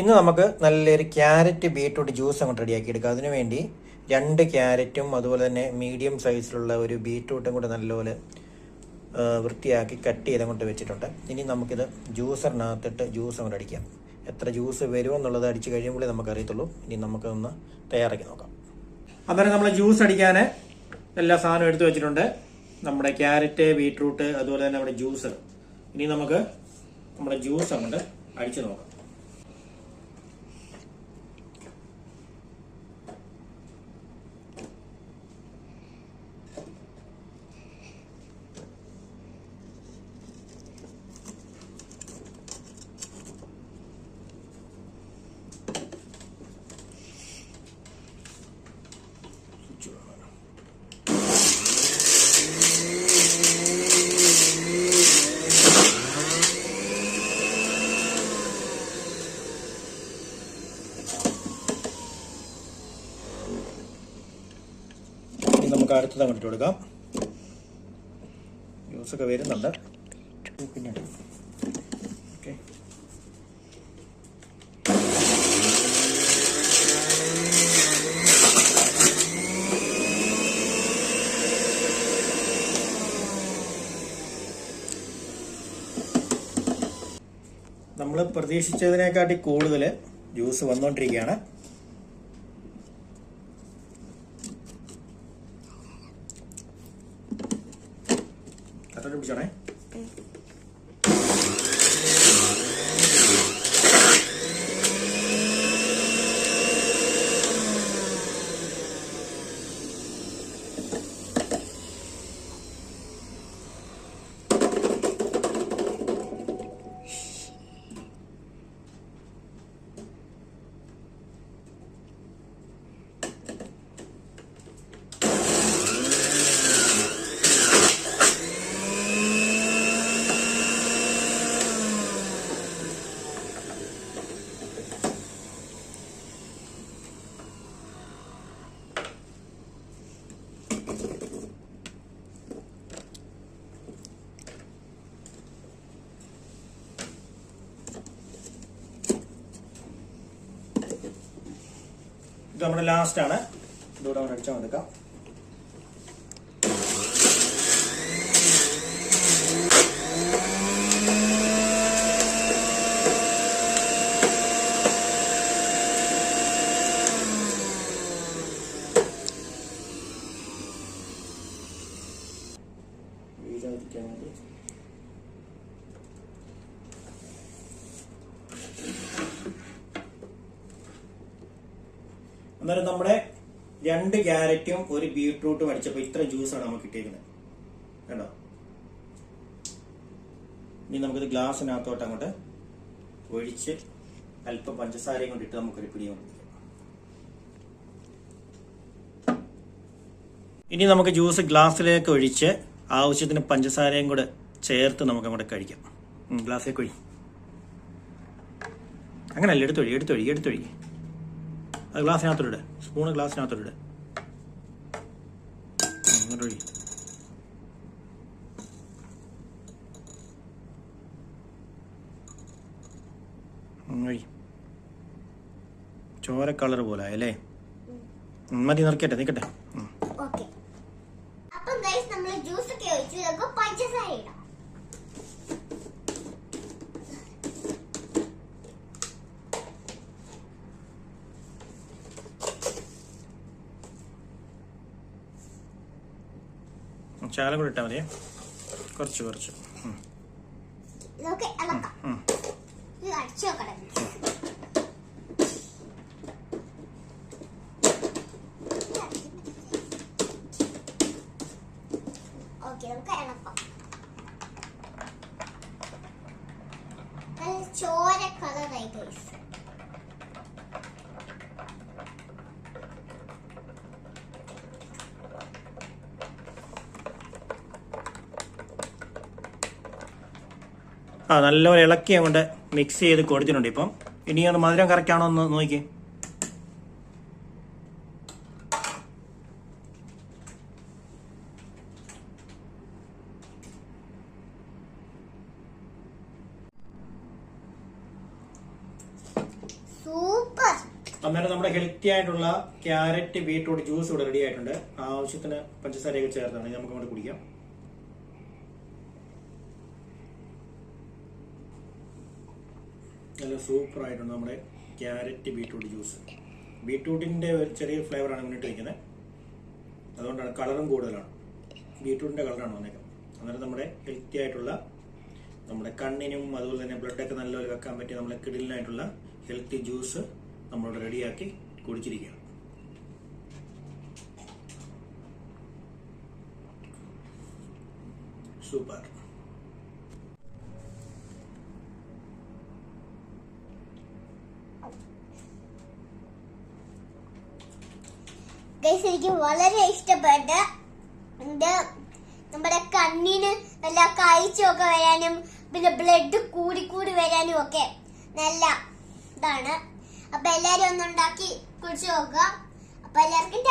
ഇന്ന് നമുക്ക് നല്ലൊരു ക്യാരറ്റ് ബീട്രൂട്ട് ജ്യൂസ് അങ്ങോട്ട് റെഡിയാക്കി എടുക്കാം. അതിനുവേണ്ടി 2 ക്യാരറ്റും അതുപോലെ തന്നെ മീഡിയം സൈസിലുള്ള ഒരു ബീട്രൂട്ടും കൂടെ നല്ലപോലെ വൃത്തിയാക്കി കട്ട് ചെയ്ത് അങ്ങോട്ട് വെച്ചിട്ടുണ്ട്. ഇനി നമുക്കിത് ജ്യൂസറിനകത്തിട്ട് ജ്യൂസ് അങ്ങോട്ട് അടിക്കാം. എത്ര ജ്യൂസ് വരുമെന്നുള്ളത് അടിച്ച് കഴിയുമ്പോഴേ നമുക്കറിയത്തുള്ളൂ. ഇനി നമുക്കൊന്ന് തയ്യാറാക്കി നോക്കാം. അന്നേരം നമ്മൾ ജ്യൂസ് അടിക്കാൻ എല്ലാ സാധനവും എടുത്തു വെച്ചിട്ടുണ്ട്. നമ്മുടെ ക്യാരറ്റ്, ബീട്രൂട്ട്, അതുപോലെ തന്നെ നമ്മുടെ ജ്യൂസർ. ഇനി നമുക്ക് നമ്മുടെ ജ്യൂസ് അങ്ങോട്ട് അടിച്ചു നോക്കാം. നമുക്ക് അടുത്തത് അങ്ങോട്ട് കൊടുക്കാം. ജ്യൂസൊക്കെ വരുന്നുണ്ട്. പിന്നെ ഓക്കെ, നമ്മൾ പ്രതീക്ഷിച്ചതിനെക്കാട്ടി കൂടുതൽ ജ്യൂസ് വന്നുകൊണ്ടിരിക്കുകയാണ്. പിടിച്ചോണേ. ഇത് നമ്മുടെ ലാസ്റ്റ് ആണ്. ഇതോടെ നമ്മൾ അടിച്ചാൽ കൊടുക്കാം. വീഴാതിരിക്കാൻ വേണ്ടി അന്നേരം നമ്മുടെ 2 ക്യാരറ്റും 1 ബീട്രൂട്ടും അടിച്ചപ്പോൾ ഇത്ര ജ്യൂസാണ് നമുക്ക് കിട്ടിയിരിക്കുന്നത്. കണ്ടോ? ഇനി നമുക്കിത് ഗ്ലാസ്സിനകത്തോട്ട് അങ്ങോട്ട് ഒഴിച്ച് അല്പം പഞ്ചസാരയും കൊണ്ടിട്ട് നമുക്കൊരു പിടി കൊണ്ടിരിക്കാം. ഇനി നമുക്ക് ജ്യൂസ് ഗ്ലാസ്സിലേക്ക് ഒഴിച്ച് ആവശ്യത്തിന് പഞ്ചസാരയും കൂടെ ചേർത്ത് നമുക്ക് അങ്ങോട്ട് കഴിക്കാം. ഗ്ലാസ്സിലേക്ക് ഒഴി. അങ്ങനല്ല, എടുത്തൊഴി. അത് ഗ്ലാസ്സിനകത്തോടെ സ്പൂണ് ഗ്ലാസ്സിനകത്തോടെ ഒഴി. ചോര കളർ പോലെ അല്ലേ? മതി, നിൽക്കട്ടെ. ശകലം കൂടി ഇട്ടാൽ മതിയേ, കുറച്ച് ചോര കളറായി ഗൈസ്. നല്ലപോലെ ഇളക്കി അങ്ങോട്ട് മിക്സ് ചെയ്ത് കൊടുത്തിട്ടുണ്ട്. ഇപ്പം ഇനി അത് മധുരം കറക്റ്റ് ആണോ എന്ന് നോക്കിയേ. സൂപ്പർ. അന്നേരം നമ്മുടെ ഹെൽത്തി ആയിട്ടുള്ള ക്യാരറ്റ് ബീട്രൂട്ട് ജ്യൂസ് ഇവിടെ റെഡി ആയിട്ടുണ്ട്. ആവശ്യത്തിന് പഞ്ചസാരയൊക്കെ ചേർത്താണ് നമുക്ക് അങ്ങോട്ട് കുടിക്കാം. നല്ല സൂപ്പർ ആയിട്ടുണ്ട് നമ്മുടെ ക്യാരറ്റ് ബീട്രൂട്ട് ജ്യൂസ്. ബീട്രൂട്ടിന്റെ ഒരു ചെറിയ ഫ്ലേവറാണ് മുന്നിട്ടിരിക്കുന്നത്, അതുകൊണ്ടാണ് കളറും കൂടുതലാണ്. ബീട്രൂട്ടിന്റെ കളറാണ് വന്നേക്കുന്നത്. അന്നേരം നമ്മുടെ ഹെൽത്തി ആയിട്ടുള്ള നമ്മുടെ കണ്ണിനും അതുപോലെ തന്നെ ബ്ലഡൊക്കെ നല്ലപോലെ വെക്കാൻ പറ്റിയ നമ്മുടെ കിടിലിനായിട്ടുള്ള ഹെൽത്തി ജ്യൂസ് നമ്മളിവിടെ റെഡിയാക്കി കുടിച്ചിരിക്കുകയാണ്. സൂപ്പർ. ഗൈസ്, എനിക്ക് വളരെ ഇഷ്ടപ്പെട്ട്. ഇത് നമ്മുടെ കണ്ണിന് നല്ല കാഴ്ചയൊക്കെ വരാനും പിന്നെ ബ്ലഡ് കൂടി വരാനും ഒക്കെ നല്ല ഇതാണ്. അപ്പൊ എല്ലാരും ഒന്നുണ്ടാക്കി കുടിച്ചു നോക്കുക. അപ്പൊ എല്ലാവർക്കും